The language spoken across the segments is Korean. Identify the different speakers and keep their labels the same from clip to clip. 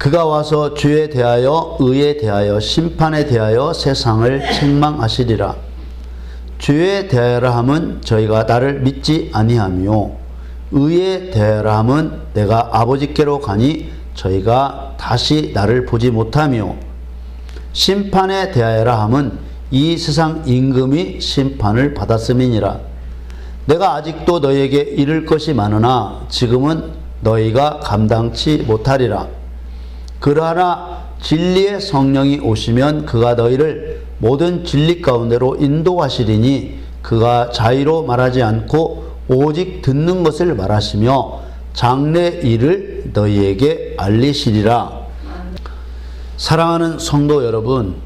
Speaker 1: 그가 와서 죄에 대하여 의에 대하여 심판에 대하여 세상을 책망하시리라. 죄에 대하여라 함은 저희가 나를 믿지 아니하며 의에 대하여라 함은 내가 아버지께로 가니 저희가 다시 나를 보지 못하며 심판에 대하여라 함은 이 세상 임금이 심판을 받았음이니라. 내가 아직도 너희에게 이를 것이 많으나 지금은 너희가 감당치 못하리라. 그러나 진리의 성령이 오시면 그가 너희를 모든 진리 가운데로 인도하시리니 그가 자의로 말하지 않고 오직 듣는 것을 말하시며 장래 일을 너희에게 알리시리라. 사랑하는 성도 여러분,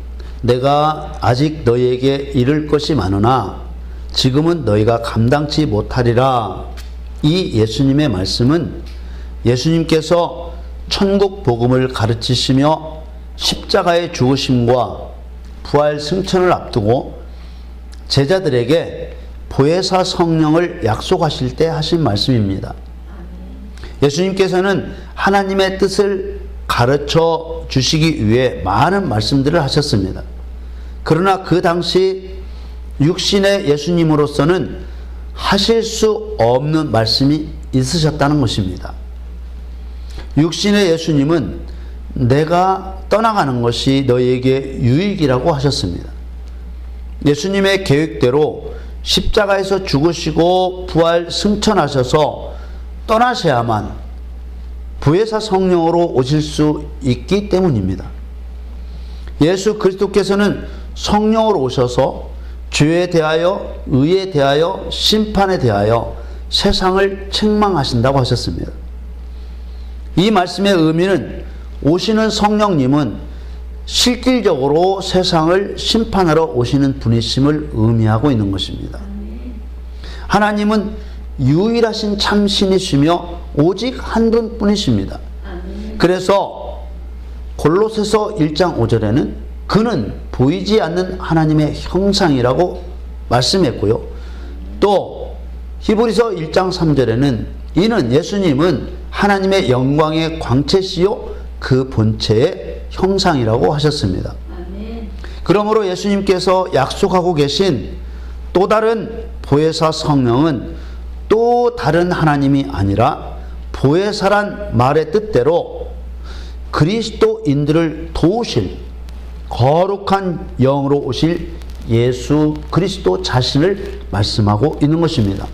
Speaker 1: 내가 아직 너희에게 이를 것이 많으나 지금은 너희가 감당치 못하리라. 이 예수님의 말씀은 예수님께서 천국 복음을 가르치시며 십자가의 죽으심과 부활 승천을 앞두고 제자들에게 보혜사 성령을 약속하실 때 하신 말씀입니다. 예수님께서는 하나님의 뜻을 가르쳐 주시기 위해 많은 말씀들을 하셨습니다. 그러나 그 당시 육신의 예수님으로서는 하실 수 없는 말씀이 있으셨다는 것입니다. 육신의 예수님은 내가 떠나가는 것이 너희에게 유익이라고 하셨습니다. 예수님의 계획대로 십자가에서 죽으시고 부활 승천하셔서 떠나셔야만 보혜사 성령으로 오실 수 있기 때문입니다. 예수 그리스도께서는 성령으로 오셔서 죄에 대하여 의에 대하여 심판에 대하여 세상을 책망하신다고 하셨습니다. 이 말씀의 의미는 오시는 성령님은 실질적으로 세상을 심판하러 오시는 분이심을 의미하고 있는 것입니다. 하나님은 유일하신 참신이시며 오직 한 분뿐이십니다. 그래서 골로새서 1장 5절에는 그는 보이지 않는 하나님의 형상이라고 말씀했고요. 또 히브리서 1장 3절에는 이는 예수님은 하나님의 영광의 광채시요 그 본체의 형상이라고 하셨습니다. 그러므로 예수님께서 약속하고 계신 또 다른 보혜사 성령은 또 다른 하나님이 아니라 보혜사란 말의 뜻대로 그리스도인들을 도우실 거룩한 영으로 오실 예수 그리스도 자신을 말씀하고 있는 것입니다.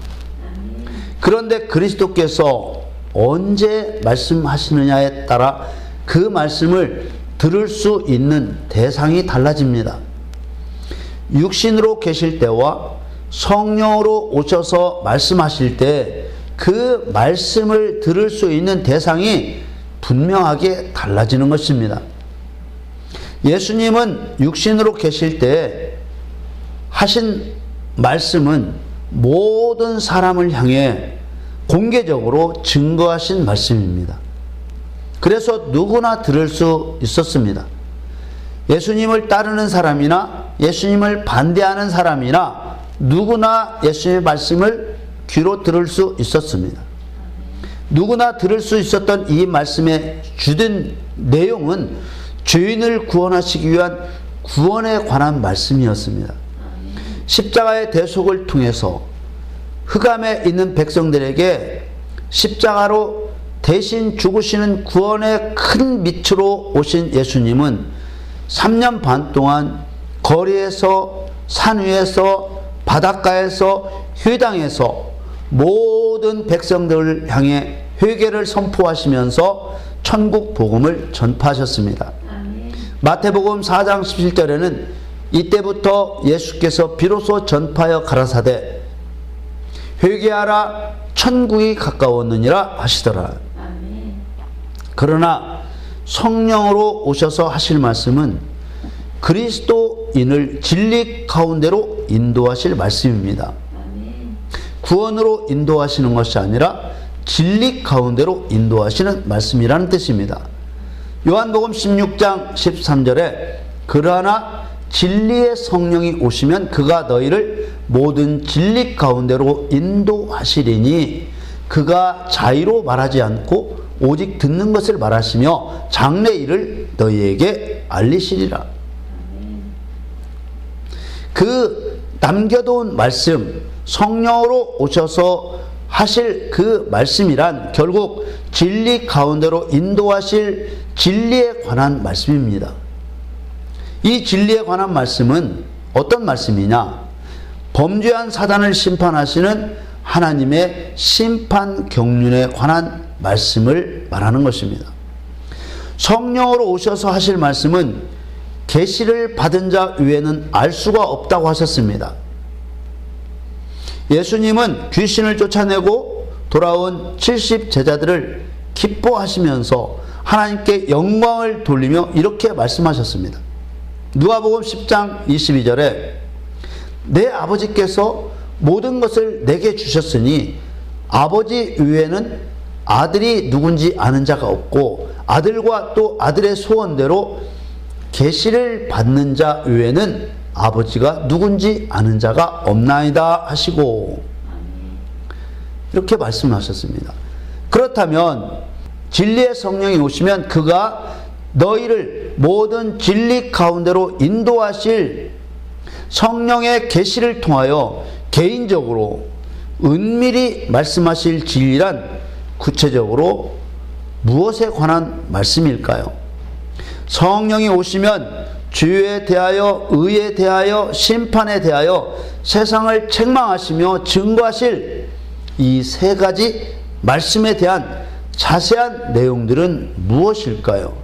Speaker 1: 그런데 그리스도께서 언제 말씀하시느냐에 따라 그 말씀을 들을 수 있는 대상이 달라집니다. 육신으로 계실 때와 성령으로 오셔서 말씀하실 때 그 말씀을 들을 수 있는 대상이 분명하게 달라지는 것입니다. 예수님은 육신으로 계실 때 하신 말씀은 모든 사람을 향해 공개적으로 증거하신 말씀입니다. 그래서 누구나 들을 수 있었습니다. 예수님을 따르는 사람이나 예수님을 반대하는 사람이나 누구나 예수님의 말씀을 귀로 들을 수 있었습니다. 누구나 들을 수 있었던 이 말씀의 주된 내용은 죄인을 구원하시기 위한 구원에 관한 말씀이었습니다. 십자가의 대속을 통해서 흑암에 있는 백성들에게 십자가로 대신 죽으시는 구원의 큰 빛으로 오신 예수님은 3년 반 동안 거리에서 산 위에서 바닷가에서 회당에서 모든 백성들을 향해 회개를 선포하시면서 천국 복음을 전파하셨습니다. 마태복음 4장 17절에는 이때부터 예수께서 비로소 전파하여 가라사대 회개하라 천국이 가까웠느니라 하시더라. 그러나 성령으로 오셔서 하실 말씀은 그리스도인을 진리 가운데로 인도하실 말씀입니다. 구원으로 인도하시는 것이 아니라 진리 가운데로 인도하시는 말씀이라는 뜻입니다. 요한복음 16장 13절에 그러나 진리의 성령이 오시면 그가 너희를 모든 진리 가운데로 인도하시리니 그가 자의로 말하지 않고 오직 듣는 것을 말하시며 장래 일을 너희에게 알리시리라. 그 남겨둔 말씀, 성령으로 오셔서 하실 그 말씀이란 결국 진리 가운데로 인도하실 진리에 관한 말씀입니다. 이 진리에 관한 말씀은 어떤 말씀이냐? 범죄한 사단을 심판하시는 하나님의 심판 경륜에 관한 말씀을 말하는 것입니다. 성령으로 오셔서 하실 말씀은 계시를 받은 자 외에는 알 수가 없다고 하셨습니다. 예수님은 귀신을 쫓아내고 돌아온 70 제자들을 기뻐하시면서 하나님께 영광을 돌리며 이렇게 말씀하셨습니다. 누가복음 10장 22절에 내 아버지께서 모든 것을 내게 주셨으니 아버지 외에는 아들이 누군지 아는 자가 없고 아들과 또 아들의 소원대로 계시를 받는 자 외에는 아버지가 누군지 아는 자가 없나이다 하시고 이렇게 말씀하셨습니다. 그렇다면 진리의 성령이 오시면 그가 너희를 모든 진리 가운데로 인도하실 성령의 계시를 통하여 개인적으로 은밀히 말씀하실 진리란 구체적으로 무엇에 관한 말씀일까요? 성령이 오시면 죄에 대하여, 의에 대하여, 심판에 대하여 세상을 책망하시며 증거하실 이 세 가지 말씀에 대한 자세한 내용들은 무엇일까요?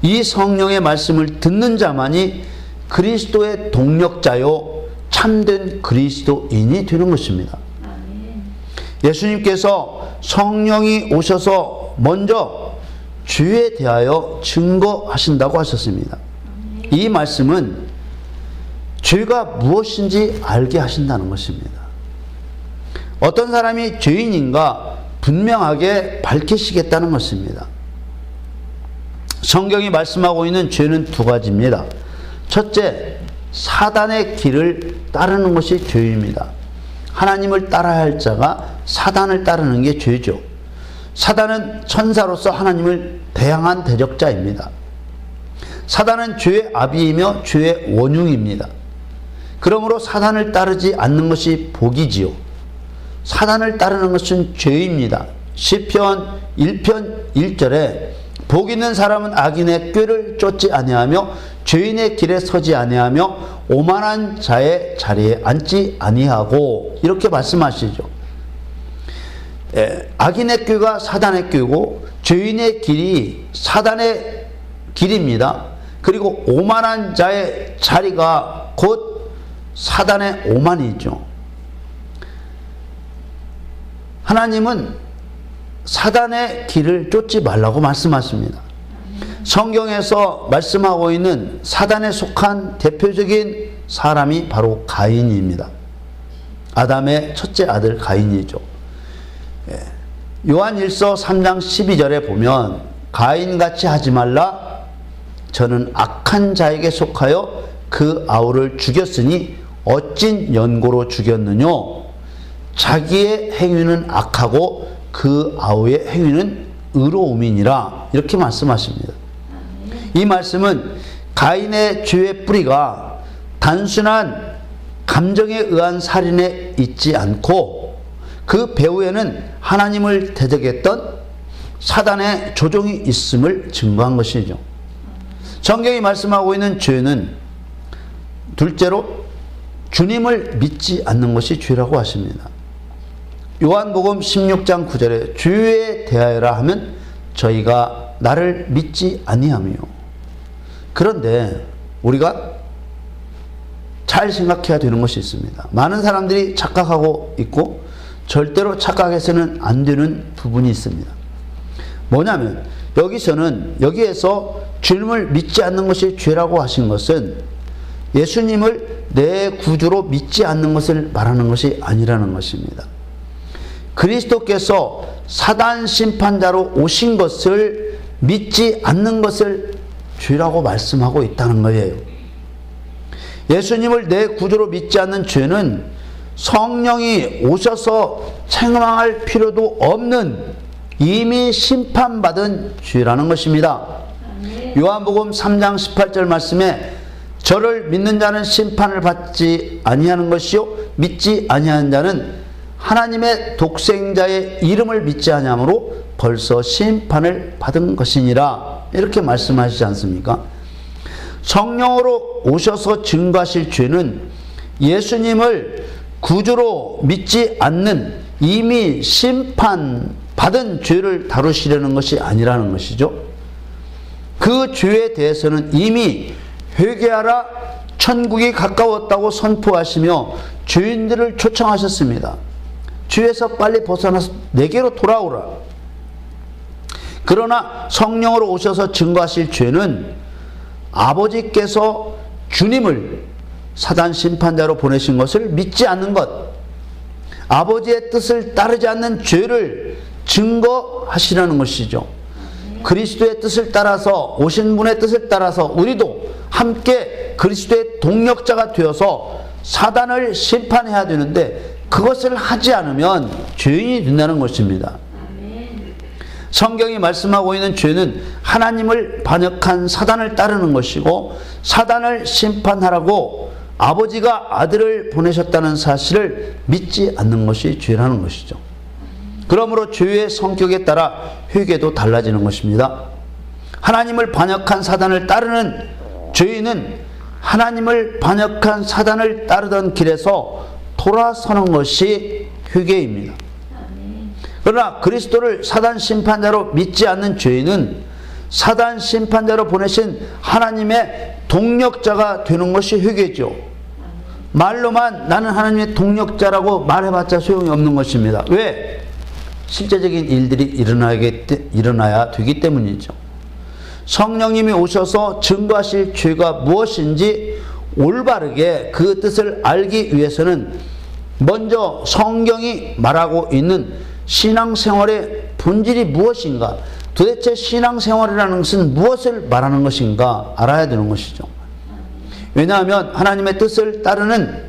Speaker 1: 이 성령의 말씀을 듣는 자만이 그리스도의 동력자요 참된 그리스도인이 되는 것입니다. 예수님께서 성령이 오셔서 먼저 죄에 대하여 증거하신다고 하셨습니다. 이 말씀은 죄가 무엇인지 알게 하신다는 것입니다. 어떤 사람이 죄인인가 분명하게 밝히시겠다는 것입니다. 성경이 말씀하고 있는 죄는 두 가지입니다. 첫째, 사단의 길을 따르는 것이 죄입니다. 하나님을 따라야 할 자가 사단을 따르는 게 죄죠. 사단은 천사로서 하나님을 대항한 대적자입니다. 사단은 죄의 아비이며 죄의 원흉입니다. 그러므로 사단을 따르지 않는 것이 복이지요. 사단을 따르는 것은 죄입니다. 시편 1편 1절에 복 있는 사람은 악인의 꾀를 쫓지 아니하며 죄인의 길에 서지 아니하며 오만한 자의 자리에 앉지 아니하고 이렇게 말씀하시죠. 악인의 꾀가 사단의 꾀고 죄인의 길이 사단의 길입니다. 그리고 오만한 자의 자리가 곧 사단의 오만이죠. 하나님은 사단의 길을 쫓지 말라고 말씀하십니다. 성경에서 말씀하고 있는 사단에 속한 대표적인 사람이 바로 가인입니다. 아담의 첫째 아들 가인이죠. 요한일서 3장 12절에 보면 가인같이 하지 말라. 저는 악한 자에게 속하여 그 아우를 죽였으니 어찐 연고로 죽였느뇨. 자기의 행위는 악하고 그 아우의 행위는 의로움이니라. 이렇게 말씀하십니다. 이 말씀은 가인의 죄의 뿌리가 단순한 감정에 의한 살인에 있지 않고 그 배후에는 하나님을 대적했던 사단의 조종이 있음을 증거한 것이죠. 성경이 말씀하고 있는 죄는 둘째로 주님을 믿지 않는 것이 죄라고 하십니다. 요한복음 16장 9절에 주에 대하여라 하면 저희가 나를 믿지 아니하며. 그런데 우리가 잘 생각해야 되는 것이 있습니다. 많은 사람들이 착각하고 있고 절대로 착각해서는 안 되는 부분이 있습니다. 뭐냐면 여기에서 주님을 믿지 않는 것이 죄라고 하신 것은 예수님을 내 구주로 믿지 않는 것을 말하는 것이 아니라는 것입니다. 그리스도께서 사단 심판자로 오신 것을 믿지 않는 것을 죄라고 말씀하고 있다는 거예요. 예수님을 내 구주로 믿지 않는 죄는 성령이 오셔서 책망할 필요도 없는 이미 심판받은 죄라는 것입니다. 요한복음 3장 18절 말씀에 저를 믿는 자는 심판을 받지 아니하는 것이요 믿지 아니하는 자는 하나님의 독생자의 이름을 믿지 아니하므로 벌써 심판을 받은 것이니라, 이렇게 말씀하시지 않습니까? 성령으로 오셔서 증거하실 죄는 예수님을 구주로 믿지 않는 이미 심판받은 죄를 다루시려는 것이 아니라는 것이죠. 그 죄에 대해서는 이미 회개하라, 천국이 가까웠다고 선포하시며 죄인들을 초청하셨습니다. 죄에서 빨리 벗어나서 내게로 돌아오라. 그러나 성령으로 오셔서 증거하실 죄는 아버지께서 주님을 사단 심판자로 보내신 것을 믿지 않는 것, 아버지의 뜻을 따르지 않는 죄를 증거하시라는 것이죠. 그리스도의 뜻을 따라서, 오신 분의 뜻을 따라서 우리도 함께 그리스도의 동력자가 되어서 사단을 심판해야 되는데 그것을 하지 않으면 죄인이 된다는 것입니다. 성경이 말씀하고 있는 죄는 하나님을 반역한 사단을 따르는 것이고, 사단을 심판하라고 아버지가 아들을 보내셨다는 사실을 믿지 않는 것이 죄라는 것이죠. 그러므로 죄의 성격에 따라 회개도 달라지는 것입니다. 하나님을 반역한 사단을 따르는 죄인은 하나님을 반역한 사단을 따르던 길에서 돌아서는 것이 회개입니다. 그러나 그리스도를 사단 심판자로 믿지 않는 죄인은 사단 심판자로 보내신 하나님의 동력자가 되는 것이 회개죠. 말로만 나는 하나님의 동력자라고 말해봤자 소용이 없는 것입니다. 왜? 실제적인 일들이 일어나야 되기 때문이죠. 성령님이 오셔서 증거하실 죄가 무엇인지 올바르게 그 뜻을 알기 위해서는 먼저 성경이 말하고 있는 신앙생활의 본질이 무엇인가, 도대체 신앙생활이라는 것은 무엇을 말하는 것인가 알아야 되는 것이죠. 왜냐하면 하나님의 뜻을 따르는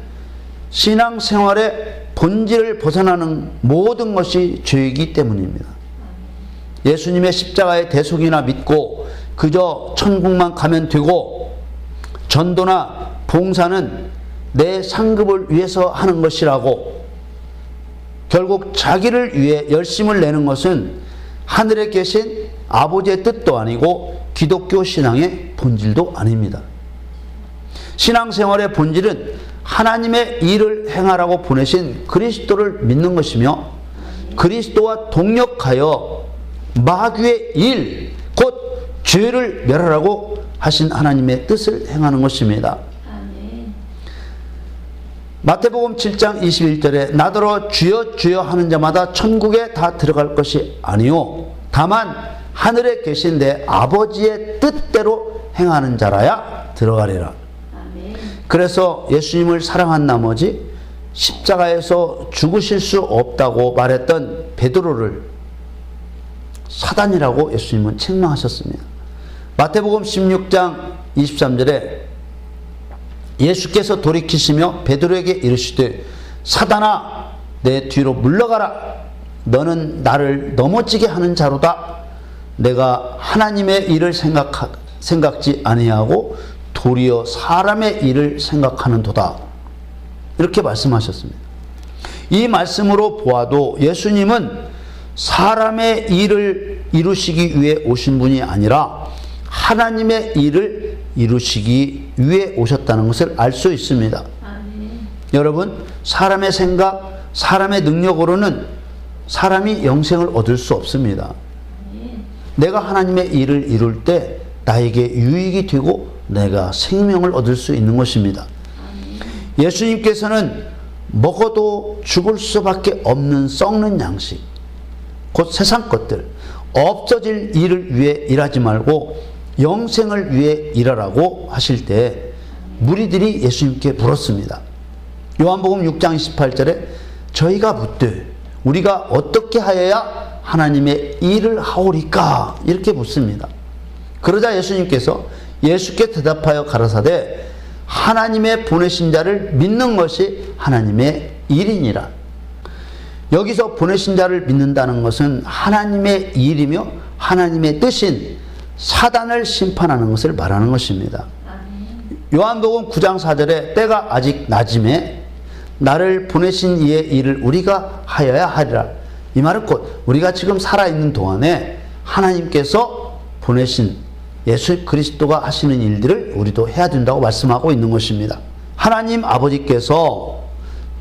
Speaker 1: 신앙생활의 본질을 벗어나는 모든 것이 죄이기 때문입니다. 예수님의 십자가의 대속이나 믿고 그저 천국만 가면 되고, 전도나 봉사는 내 상급을 위해서 하는 것이라고 결국 자기를 위해 열심을 내는 것은 하늘에 계신 아버지의 뜻도 아니고 기독교 신앙의 본질도 아닙니다. 신앙생활의 본질은 하나님의 일을 행하라고 보내신 그리스도를 믿는 것이며, 그리스도와 동력하여 마귀의 일, 곧 죄를 멸하라고 하신 하나님의 뜻을 행하는 것입니다. 마태복음 7장 21절에 나더러 주여 주여 하는 자마다 천국에 다 들어갈 것이 아니요 다만 하늘에 계신 내 아버지의 뜻대로 행하는 자라야 들어가리라. 그래서 예수님을 사랑한 나머지 십자가에서 죽으실 수 없다고 말했던 베드로를 사단이라고 예수님은 책망하셨습니다. 마태복음 16장 23절에 예수께서 돌이키시며 베드로에게 이르시되 사단아 내 뒤로 물러가라. 너는 나를 넘어지게 하는 자로다. 내가 하나님의 일을 생각지 아니하고 도리어 사람의 일을 생각하는도다. 이렇게 말씀하셨습니다. 이 말씀으로 보아도 예수님은 사람의 일을 이루시기 위해 오신 분이 아니라 하나님의 일을 이루시기 위해 오셨다는 것을 알 수 있습니다. 여러분, 사람의 생각, 사람의 능력으로는 사람이 영생을 얻을 수 없습니다. 내가 하나님의 일을 이룰 때 나에게 유익이 되고 내가 생명을 얻을 수 있는 것입니다. 예수님께서는 먹어도 죽을 수밖에 없는 썩는 양식, 곧 세상 것들, 없어질 일을 위해 일하지 말고 영생을 위해 일하라고 하실 때 무리들이 예수님께 물었습니다. 요한복음 6장 28절에 저희가 묻되 우리가 어떻게 하여야 하나님의 일을 하오리까? 이렇게 묻습니다. 그러자 예수님께서 예수께 대답하여 가라사대 하나님의 보내신 자를 믿는 것이 하나님의 일이니라. 여기서 보내신 자를 믿는다는 것은 하나님의 일이며 하나님의 뜻인 사단을 심판하는 것을 말하는 것입니다. 요한복음 9장 4절에 때가 아직 낮음에 나를 보내신 이의 일을 우리가 하여야 하리라. 이 말은 곧 우리가 지금 살아있는 동안에 하나님께서 보내신 예수 그리스도가 하시는 일들을 우리도 해야 된다고 말씀하고 있는 것입니다. 하나님 아버지께서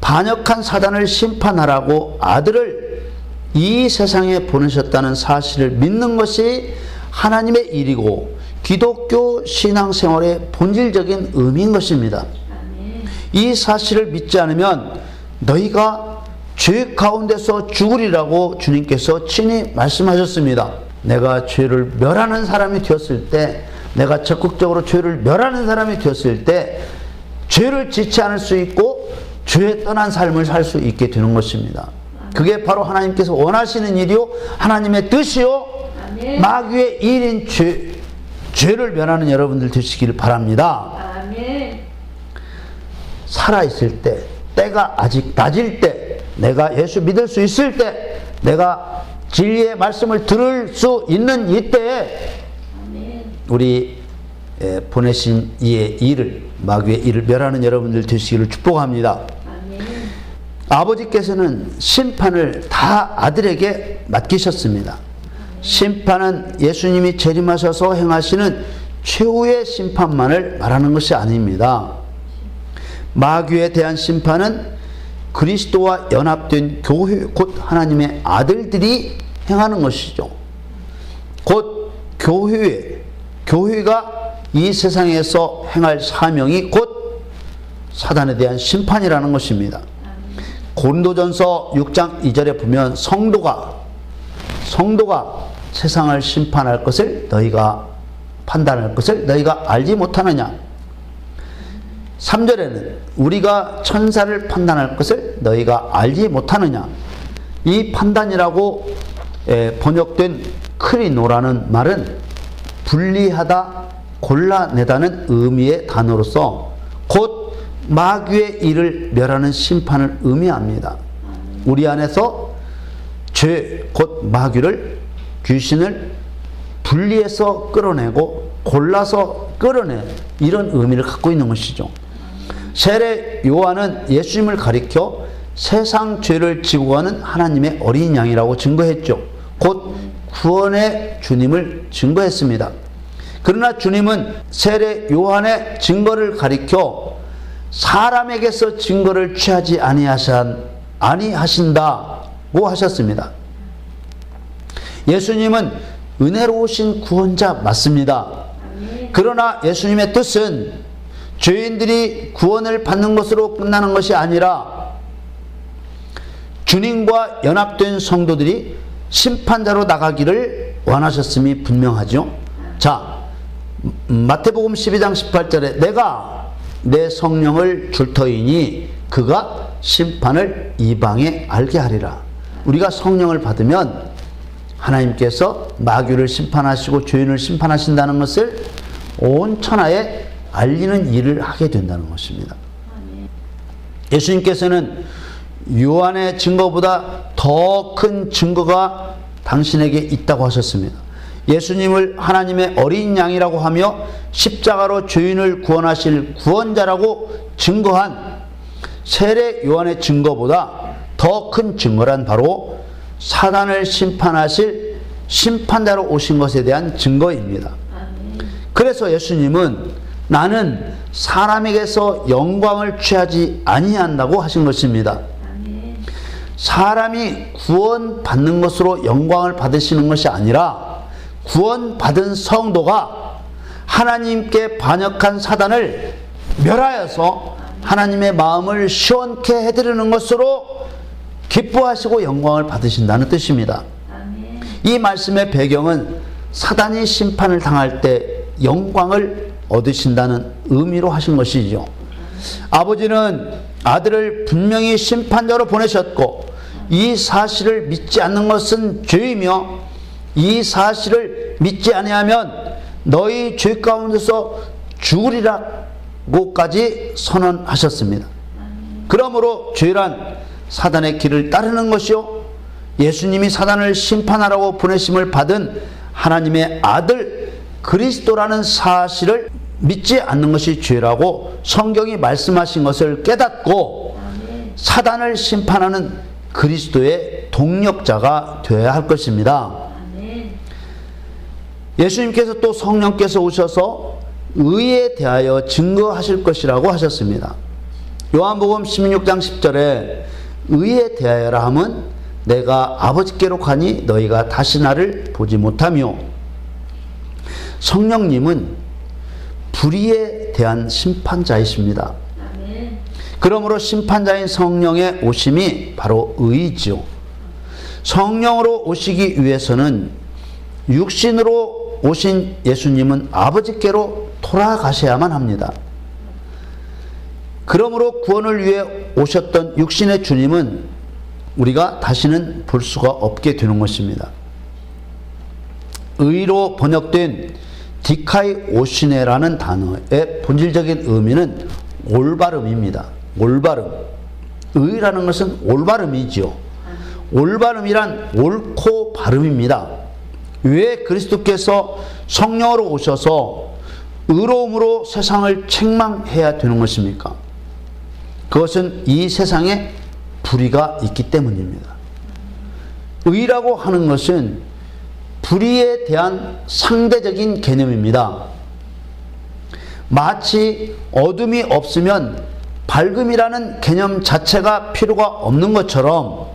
Speaker 1: 반역한 사단을 심판하라고 아들을 이 세상에 보내셨다는 사실을 믿는 것이 하나님의 일이고 기독교 신앙생활의 본질적인 의미인 것입니다. 이 사실을 믿지 않으면 너희가 죄 가운데서 죽으리라고 주님께서 친히 말씀하셨습니다. 내가 죄를 멸하는 사람이 되었을 때, 내가 적극적으로 죄를 멸하는 사람이 되었을 때 죄를 짓지 않을 수 있고 죄에 떠난 삶을 살 수 있게 되는 것입니다. 그게 바로 하나님께서 원하시는 일이요 하나님의 뜻이요 마귀의 일인 죄를 멸하는 여러분들 되시기를 바랍니다. 살아있을 때, 때가 아직 낮을 때, 내가 예수 믿을 수 있을 때, 내가 진리의 말씀을 들을 수 있는 이때에 우리 보내신 이의 일을, 마귀의 일을 멸하는 여러분들 되시기를 축복합니다. 아버지께서는 심판을 다 아들에게 맡기셨습니다. 심판은 예수님이 재림하셔서 행하시는 최후의 심판만을 말하는 것이 아닙니다. 마귀에 대한 심판은 그리스도와 연합된 교회, 곧 하나님의 아들들이 행하는 것이죠. 곧 교회가 이 세상에서 행할 사명이 곧 사단에 대한 심판이라는 것입니다. 고린도전서 6장 2절에 보면 성도가 세상을 심판할 것을 너희가 판단할 것을 너희가 알지 못하느냐. 3절에는 우리가 천사를 판단할 것을 너희가 알지 못하느냐. 이 판단이라고 번역된 크리노라는 말은 분리하다, 골라내다는 의미의 단어로서 곧 마귀의 일을 멸하는 심판을 의미합니다. 우리 안에서 죄, 곧 마귀를, 귀신을 분리해서 끌어내고 골라서 끌어내, 이런 의미를 갖고 있는 것이죠. 세례 요한은 예수님을 가리켜 세상 죄를 지고 가는 하나님의 어린 양이라고 증거했죠. 곧 구원의 주님을 증거했습니다. 그러나 주님은 세례 요한의 증거를 가리켜 사람에게서 증거를 취하지 아니하신다고 하셨습니다. 예수님은 은혜로우신 구원자 맞습니다. 그러나 예수님의 뜻은 죄인들이 구원을 받는 것으로 끝나는 것이 아니라 주님과 연합된 성도들이 심판자로 나가기를 원하셨음이 분명하죠. 자, 마태복음 12장 18절에 내가 내 성령을 줄 터이니 그가 심판을 이방에 알게 하리라. 우리가 성령을 받으면 하나님께서 마귀를 심판하시고 죄인을 심판하신다는 것을 온 천하에 알리는 일을 하게 된다는 것입니다. 예수님께서는 요한의 증거보다 더 큰 증거가 당신에게 있다고 하셨습니다. 예수님을 하나님의 어린 양이라고 하며 십자가로 죄인을 구원하실 구원자라고 증거한 세례 요한의 증거보다 더 큰 증거란 바로 사단을 심판하실 심판자로 오신 것에 대한 증거입니다. 그래서 예수님은 나는 사람에게서 영광을 취하지 아니한다고 하신 것입니다. 사람이 구원받는 것으로 영광을 받으시는 것이 아니라 구원받은 성도가 하나님께 반역한 사단을 멸하여서 하나님의 마음을 시원케 해드리는 것으로 기뻐하시고 영광을 받으신다는 뜻입니다. 이 말씀의 배경은 사단이 심판을 당할 때 영광을 얻으신다는 의미로 하신 것이죠. 아버지는 아들을 분명히 심판자로 보내셨고 이 사실을 믿지 않는 것은 죄이며 이 사실을 믿지 아니하면 너희 죄 가운데서 죽으리라고까지 선언하셨습니다. 그러므로 죄란 사단의 길을 따르는 것이요 예수님이 사단을 심판하라고 보내심을 받은 하나님의 아들 그리스도라는 사실을 믿지 않는 것이 죄라고 성경이 말씀하신 것을 깨닫고 사단을 심판하는 그리스도의 동력자가 되어야 할 것입니다. 예수님께서 또 성령께서 오셔서 의에 대하여 증거하실 것이라고 하셨습니다. 요한복음 16장 10절에 의에 대하여라 함은 내가 아버지께로 가니 너희가 다시 나를 보지 못하며, 성령님은 불의에 대한 심판자이십니다. 그러므로 심판자인 성령의 오심이 바로 의이지요. 성령으로 오시기 위해서는 육신으로 오신 예수님은 아버지께로 돌아가셔야만 합니다. 그러므로 구원을 위해 오셨던 육신의 주님은 우리가 다시는 볼 수가 없게 되는 것입니다. 의로 번역된 디카이오시네라는 단어의 본질적인 의미는 올바름입니다. 올바름. 의라는 것은 올바름이지요. 올바름이란 옳고 바름입니다. 왜 그리스도께서 성령으로 오셔서 의로움으로 세상을 책망해야 되는 것입니까? 그것은 이 세상에 불의가 있기 때문입니다. 의라고 하는 것은 불의에 대한 상대적인 개념입니다. 마치 어둠이 없으면 밝음이라는 개념 자체가 필요가 없는 것처럼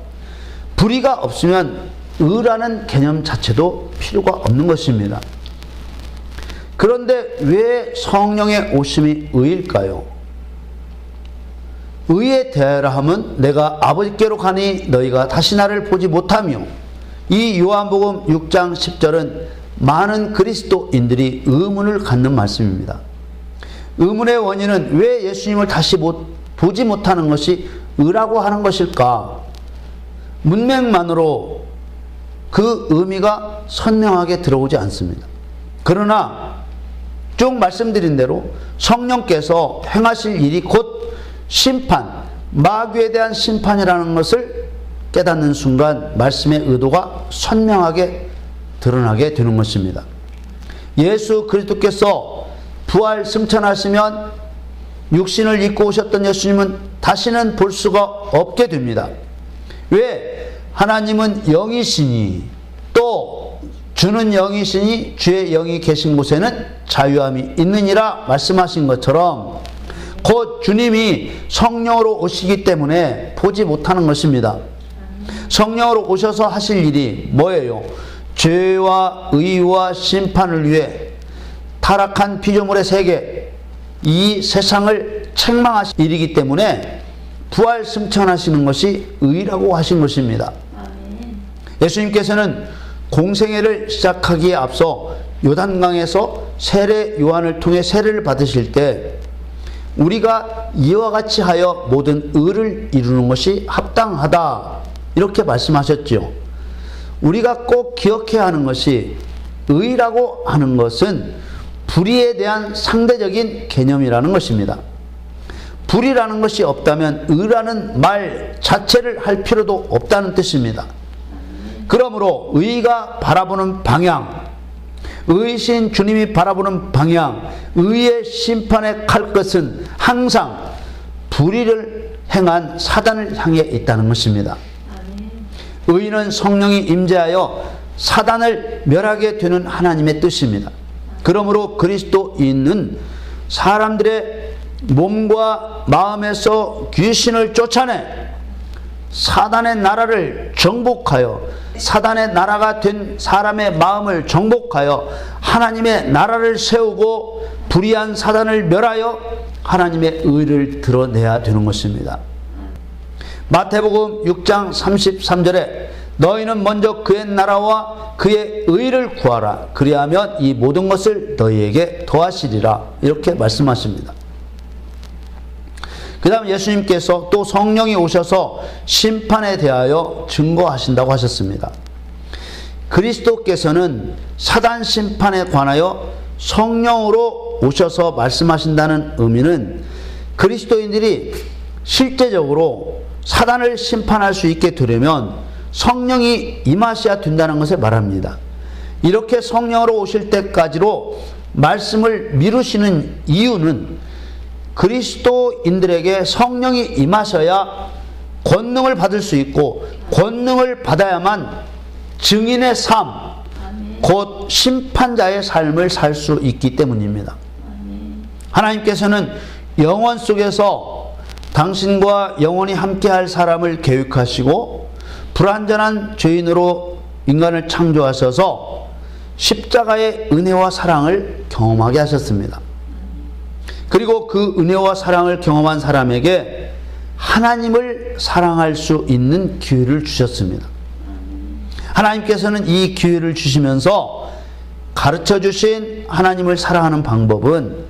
Speaker 1: 불의가 없으면 의라는 개념 자체도 필요가 없는 것입니다. 그런데 왜 성령의 오심이 의일까요? 의에 대하여라 함은 내가 아버지께로 가니 너희가 다시 나를 보지 못하며, 이 요한복음 6장 10절은 많은 그리스도인들이 의문을 갖는 말씀입니다. 의문의 원인은 왜 예수님을 다시 보지 못하는 것이 의라고 하는 것일까? 문맥만으로 그 의미가 선명하게 들어오지 않습니다. 그러나 쭉 말씀드린 대로 성령께서 행하실 일이 곧 심판, 마귀에 대한 심판이라는 것을 깨닫는 순간 말씀의 의도가 선명하게 드러나게 되는 것입니다. 예수 그리스도께서 부활 승천하시면 육신을 입고 오셨던 예수님은 다시는 볼 수가 없게 됩니다. 왜? 하나님은 영이시니, 또 주는 영이시니 주의 영이 계신 곳에는 자유함이 있느니라 말씀하신 것처럼 곧 주님이 성령으로 오시기 때문에 보지 못하는 것입니다. 성령으로 오셔서 하실 일이 뭐예요? 죄와 의와 심판을 위해 타락한 피조물의 세계, 이 세상을 책망하실 일이기 때문에 부활 승천하시는 것이 의라고 하신 것입니다. 예수님께서는 공생애를 시작하기에 앞서 요단강에서 세례 요한을 통해 세례를 받으실 때 우리가 이와 같이 하여 모든 의를 이루는 것이 합당하다, 이렇게 말씀하셨죠. 우리가 꼭 기억해야 하는 것이 의라고 하는 것은 불의에 대한 상대적인 개념이라는 것입니다. 불의라는 것이 없다면 의라는 말 자체를 할 필요도 없다는 뜻입니다. 그러므로 의가 바라보는 방향, 의신 주님이 바라보는 방향, 의의 심판의 칼끝은 항상 불의를 행한 사단을 향해 있다는 것입니다. 의는 성령이 임재하여 사단을 멸하게 되는 하나님의 뜻입니다. 그러므로 그리스도인은 사람들의 몸과 마음에서 귀신을 쫓아내 사단의 나라를 정복하여, 사단의 나라가 된 사람의 마음을 정복하여 하나님의 나라를 세우고 불의한 사단을 멸하여 하나님의 의를 드러내야 되는 것입니다. 마태복음 6장 33절에 너희는 먼저 그의 나라와 그의 의를 구하라. 그리하면 이 모든 것을 너희에게 더하시리라. 이렇게 말씀하십니다. 그 다음 예수님께서 또 성령이 오셔서 심판에 대하여 증거하신다고 하셨습니다. 그리스도께서는 사단 심판에 관하여 성령으로 오셔서 말씀하신다는 의미는 그리스도인들이 실제적으로 사단을 심판할 수 있게 되려면 성령이 임하셔야 된다는 것을 말합니다. 이렇게 성령으로 오실 때까지로 말씀을 미루시는 이유는 그리스도인들에게 성령이 임하셔야 권능을 받을 수 있고, 권능을 받아야만 증인의 삶, 곧 심판자의 삶을 살 수 있기 때문입니다. 하나님께서는 영원 속에서 당신과 영원히 함께할 사람을 계획하시고 불완전한 죄인으로 인간을 창조하셔서 십자가의 은혜와 사랑을 경험하게 하셨습니다. 그리고 그 은혜와 사랑을 경험한 사람에게 하나님을 사랑할 수 있는 기회를 주셨습니다. 하나님께서는 이 기회를 주시면서 가르쳐 주신 하나님을 사랑하는 방법은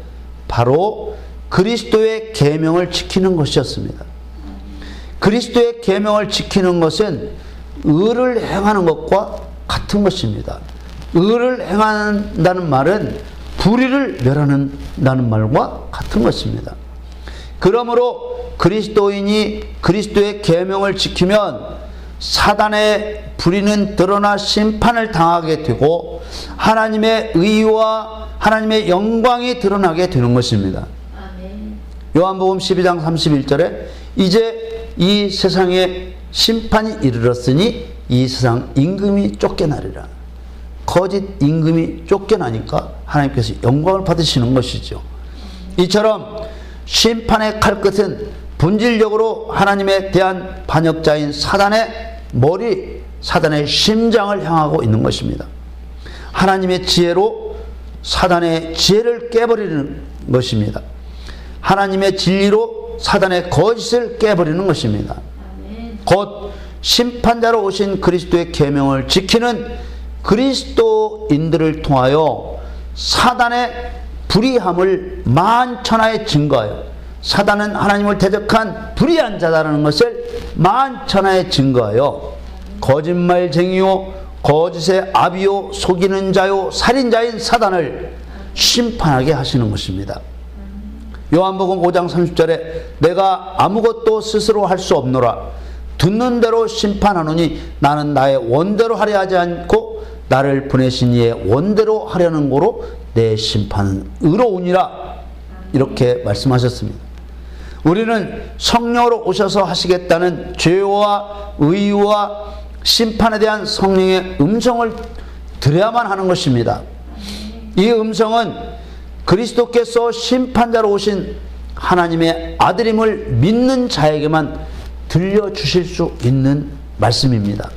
Speaker 1: 바로 그리스도의 계명을 지키는 것이었습니다. 그리스도의 계명을 지키는 것은 의를 행하는 것과 같은 것입니다. 의를 행한다는 말은 불의를 멸하는다는 말과 같은 것입니다. 그러므로 그리스도인이 그리스도의 계명을 지키면 사단의 불의는 드러나 심판을 당하게 되고 하나님의 의와 하나님의 영광이 드러나게 되는 것입니다. 요한복음 12장 31절에 이제 이 세상에 심판이 이르렀으니 이 세상 임금이 쫓겨나리라. 거짓 임금이 쫓겨나니까 하나님께서 영광을 받으시는 것이죠. 이처럼 심판의 칼끝은 본질적으로 하나님에 대한 반역자인 사단의 머리, 사단의 심장을 향하고 있는 것입니다. 하나님의 지혜로 사단의 지혜를 깨버리는 것입니다. 하나님의 진리로 사단의 거짓을 깨버리는 것입니다. 곧 심판자로 오신 그리스도의 계명을 지키는 그리스도인들을 통하여 사단의 불의함을 만천하에 증거하여, 사단은 하나님을 대적한 불의한 자다라는 것을 만천하에 증거하여 거짓말쟁이요 거짓의 아비요 속이는 자요 살인자인 사단을 심판하게 하시는 것입니다. 요한복음 5장 30절에 내가 아무것도 스스로 할 수 없노라. 듣는 대로 심판하노니 나는 나의 원대로 하려 하지 않고 나를 보내신 이의 원대로 하려는 거로 내 심판은 의로우니라. 이렇게 말씀하셨습니다. 우리는 성령으로 오셔서 하시겠다는 죄와 의와 심판에 대한 성령의 음성을 들어야만 하는 것입니다. 이 음성은 그리스도께서 심판자로 오신 하나님의 아들임을 믿는 자에게만 들려주실 수 있는 말씀입니다.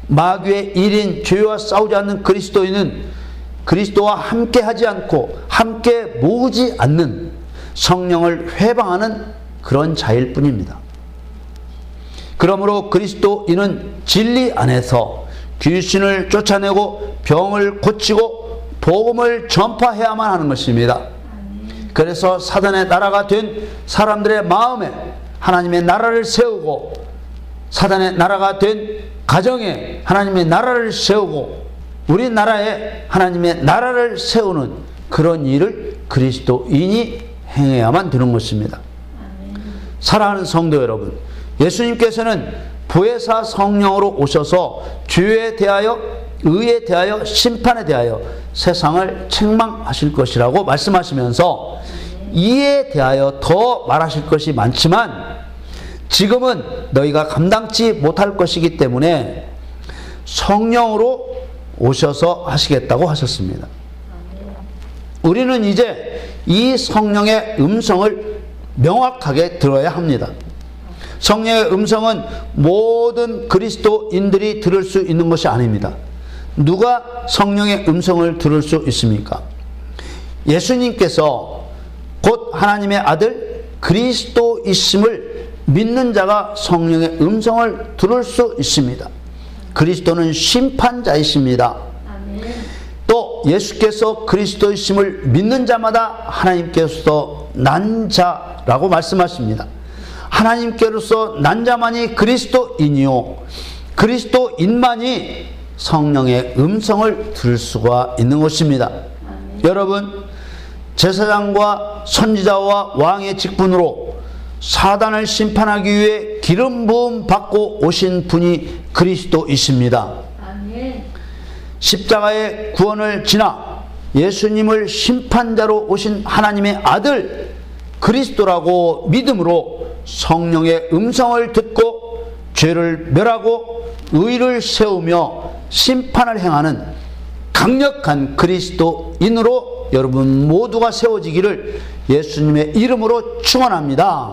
Speaker 1: 마귀의 일인 죄와 싸우지 않는 그리스도인은 그리스도와 함께 하지 않고 함께 모으지 않는 성령을 회방하는 그런 자일 뿐입니다. 그러므로 그리스도인은 진리 안에서 귀신을 쫓아내고 병을 고치고 복음을 전파해야만 하는 것입니다. 그래서 사단의 나라가 된 사람들의 마음에 하나님의 나라를 세우고, 사단의 나라가 된 가정에 하나님의 나라를 세우고, 우리나라에 하나님의 나라를 세우는 그런 일을 그리스도인이 행해야만 되는 것입니다. 사랑하는 성도 여러분, 예수님께서는 보혜사 성령으로 오셔서 죄에 대하여, 의에 대하여, 심판에 대하여 세상을 책망하실 것이라고 말씀하시면서 이에 대하여 더 말하실 것이 많지만 지금은 너희가 감당치 못할 것이기 때문에 성령으로 오셔서 하시겠다고 하셨습니다. 우리는 이제 이 성령의 음성을 명확하게 들어야 합니다. 성령의 음성은 모든 그리스도인들이 들을 수 있는 것이 아닙니다. 누가 성령의 음성을 들을 수 있습니까? 예수님께서 곧 하나님의 아들 그리스도이심을 믿는 자가 성령의 음성을 들을 수 있습니다. 그리스도는 심판자이십니다. 또 예수께서 그리스도이심을 믿는 자마다 하나님께서 난 자라고 말씀하십니다. 하나님께로서 난 자만이 그리스도인이요 그리스도인만이 성령의 음성을 들을 수가 있는 것입니다. 여러분, 제사장과 선지자와 왕의 직분으로 사단을 심판하기 위해 기름 부음 받고 오신 분이 그리스도이십니다.
Speaker 2: 아멘.
Speaker 1: 십자가의 구원을 지나 예수님을 심판자로 오신 하나님의 아들 그리스도라고 믿음으로 성령의 음성을 듣고 죄를 멸하고 의를 세우며 심판을 행하는 강력한 그리스도인으로 여러분 모두가 세워지기를 예수님의 이름으로 축원합니다.